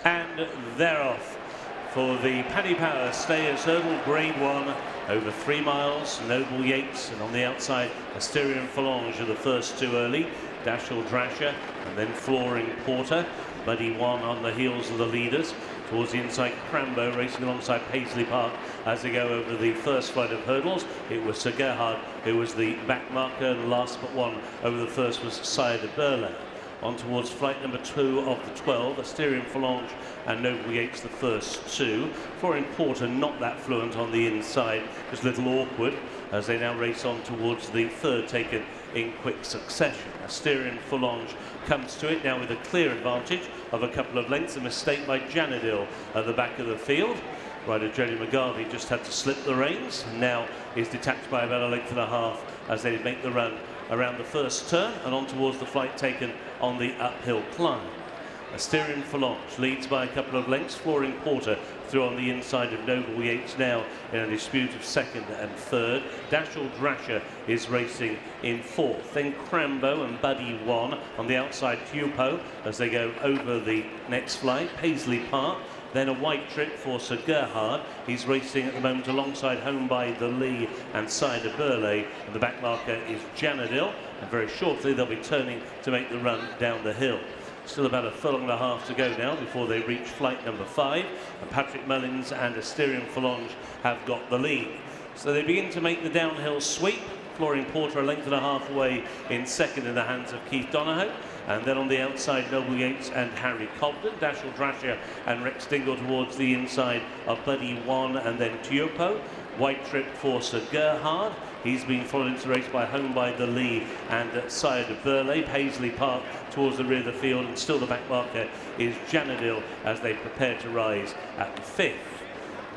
And they're off for the Paddy Power Stayers Hurdle Grade 1 over 3 miles. Noble Yates, and on the outside Asterion Phalange are the first two early. Dashel Drasher and then Flooring Porter. Buddy One on the heels of the leaders. Towards the inside, Crambo racing alongside Paisley Park as they go over the first flight of hurdles. It was Sir Gerhard who was the back marker, and last but one over the first was Sire de Burley. On towards flight number 2 of the 12, Asterion Phalange and Noble Yates the first two. Flooring Porter not that fluent on the inside, just a little awkward as they now race on towards the third, taken in quick succession. Asterion Phalange comes to it now with a clear advantage of a couple of lengths. A mistake by Janadil at the back of the field. Rider Jody McGarvey just had to slip the reins and now is detached by about a length and a half as they make the run around the first turn and on towards the flight taken on the uphill climb. Asterion Phalange leads by a couple of lengths. Flooring Porter through on the inside of Noble Yates now in a dispute of second and third. Dashel Drasher is racing in fourth. Then Crambo and Buddy One on the outside, Tupo as they go over the next flight. Paisley Park. Then a white trip for Sir Gerhard. He's racing at the moment alongside Home by the Lee and Sire de Burley. And the back marker is Janadil. And very shortly they'll be turning to make the run down the hill. Still about a furlong and a half to go now before they reach flight number 5. And Patrick Mullins and Asterion Phalange have got the lead. So they begin to make the downhill sweep. Flooring Porter a length and a half away in second in the hands of Keith Donohoe. And then on the outside, Noble Yates and Harry Cobden. Dashel Drasher and Rex Dingle towards the inside of Buddy One and then Tupo. White trip for Sir Gerhard. He's been followed into the race by Home by the Lee and Sire de Burley. Paisley Park towards the rear of the field, and still the back marker is Janadil as they prepare to rise at the 5th.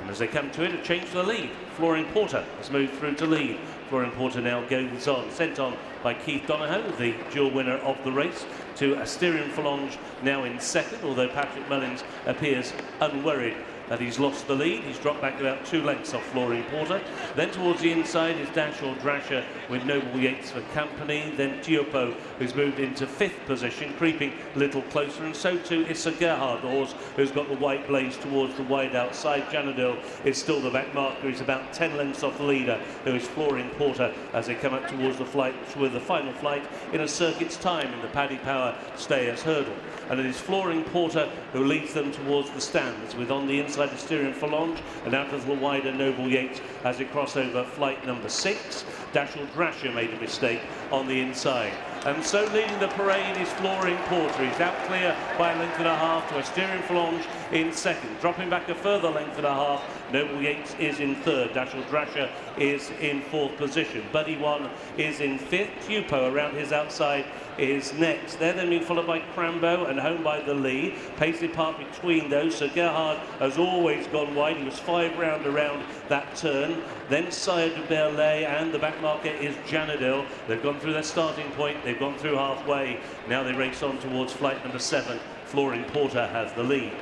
And as they come to it, a change to the lead. Flooring Porter has moved through to lead. Flooring Porter now goes on, sent on by Keith Donohoe, the dual winner of the race, to Asterion Phalange now in second, although Patrick Mullins appears unworried that he's lost the lead. He's dropped back about 2 lengths off Flooring Porter. Then towards the inside is Dashel Drasher with Noble Yates for company. Then Tupo, who's moved into 5th position, creeping a little closer, and so too is Sir Gerhard, the horse who's got the white blaze towards the wide outside. Janadil is still the back marker. He's about 10 lengths off the leader, who is Flooring Porter, as they come up towards the flight, with the final flight in a circuit's time in the Paddy Power Stayers Hurdle. And it is Flooring Porter who leads them towards the stands, with on the inside Asterion Phalange and out of the wider Noble Yates as they cross over flight number 6. Dashel Drasher made a mistake on the inside. And so leading the parade is Flooring Porter. He's out clear by a length and a half to Asterion Phalange in second. Dropping back a further length and a half, Noble Yates is in third. Dashel Drasher is in 4th position. Buddy One is in 5th. Tupo around his outside is next. They're then being followed by Crambo and Home by the Lee. Paisley Park between those. Sir Gerhard has always gone wide. He was 5 round around that turn. Then Sire de Burley and the back marker is Janadil. They've gone through their starting point. They've gone through halfway. Now they race on towards flight number 7. Flooring Porter has the lead.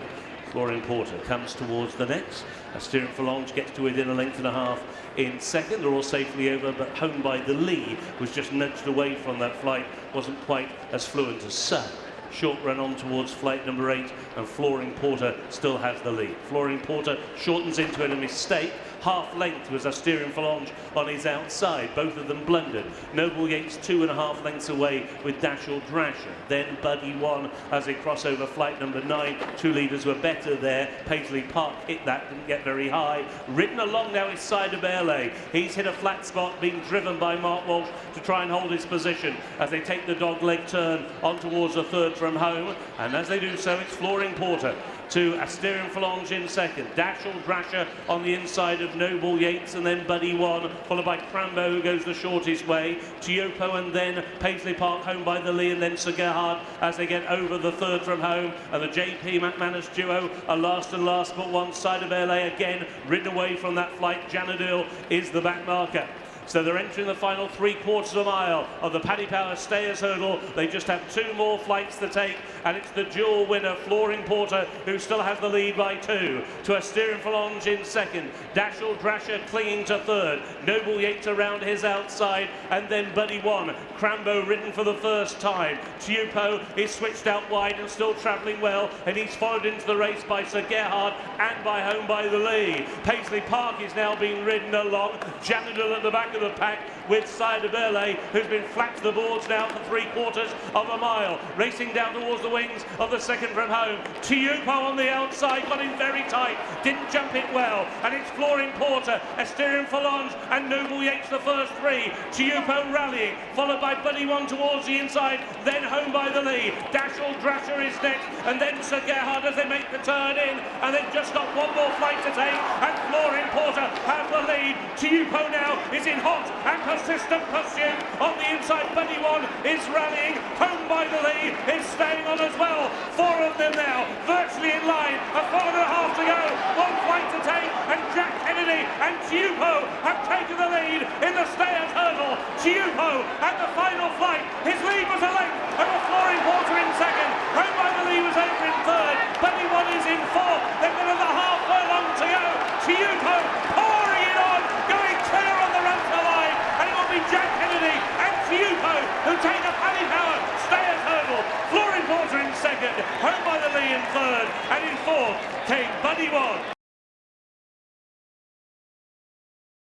Flooring Porter comes towards the next. Asterion Phalange gets to within a length and a half in second. They're all safely over, but Home by the Lee was just nudged away from that flight. Wasn't quite as fluent as Sir. Short run on towards flight number 8, and Flooring Porter still has the lead. Flooring Porter shortens into it, a mistake. Half length was Asterion Phalange on his outside. Both of them blundered. Noble Yates 2.5 lengths away with Dashel Drasher. Then Buddy One as they cross over flight number 9. 2 leaders were better there. Paisley Park hit that, didn't get very high. Ridden along now is Sire de Burley. He's hit a flat spot, being driven by Mark Walsh to try and hold his position as they take the dog leg turn on towards the third from Home. And as they do so, it's Flooring Porter to Asterion Phalange in second. Dashel Drasher on the inside of Noble Yates, and then Buddy One, followed by Crambo, who goes the shortest way. Tupo and then Paisley Park, Home by the Lee, and then Sir Gerhard as they get over the third from Home. And the JP McManus duo are last and last but one. Sire de Burley again ridden away from that flight. Janadil is the back marker. So they're entering the final 3/4 of a mile of the Paddy Power Stayers Hurdle. They just have 2 more flights to take, and it's the dual winner, Flooring Porter, who still has the lead by 2. To Asterion Forlange in second. Dashel Drasher clinging to third. Noble Yates around his outside, and then Buddy One. Crambo ridden for the first time. Tupo is switched out wide and still travelling well, and he's followed into the race by Sir Gerhard and by Home by the Lee. Paisley Park is now being ridden along. Janadil at the back of the pack with Sire de Berlay, who's been flat to the boards now for 3/4 of a mile. Racing down towards the wings of the second from Home. Tupo on the outside, got in very tight, didn't jump it well, and it's Flooring Porter, Asterion Forlange and Noble Yates the first 3. Tupo rallying, followed by Buddy One towards the inside, then Home by the Lee. Dashel Drasher is next, and then Sir Gerhard as they make the turn in, and they've just got 1 more flight to take, and Flooring Porter have the lead. Tupo now is in hot and persistent pursuit. On the inside, Buddy One is rallying. Home by the Lee is staying on as well. 4 of them now, virtually in line. A 4.5 to go. 1 flight to take, and Jack Kennedy and Tupo have taken the lead in the Stayers Hurdle. Tupo at the final flight. His lead was a length over Flooring Porter in second. Home by the Lee was over in third. Buddy One is in fourth. They've got another half furlong to go. Tupo pouring it on, going clear on the run to the line, and it will be Jack Kennedy and Tupo who take the Paddy Power Stayers Hurdle. Flooring Porter in second, Home by the Lee in third, and in fourth came Buddy One.